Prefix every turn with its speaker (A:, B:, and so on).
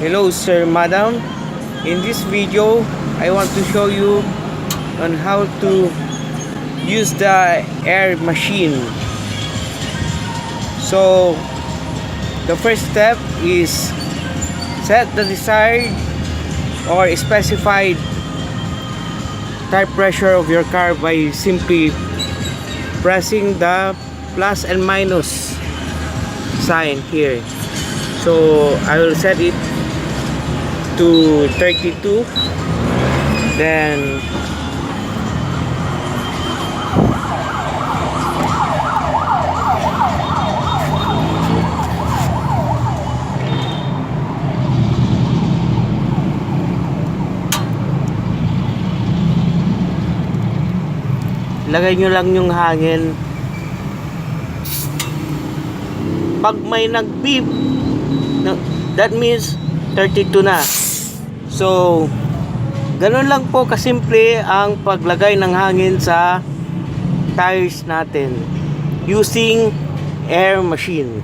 A: Hello sir, madam. In this video, I want to show you on how to use the air machine. So, the first step is set the desired or specified tire pressure of your car by simply pressing the plus and minus sign here. So I will set it to 32, then lagay nyo lang yung hangin. Pag may nag-beep, that means 32 na. So, ganun lang po kasimple ang paglagay ng hangin sa tires natin using air machine.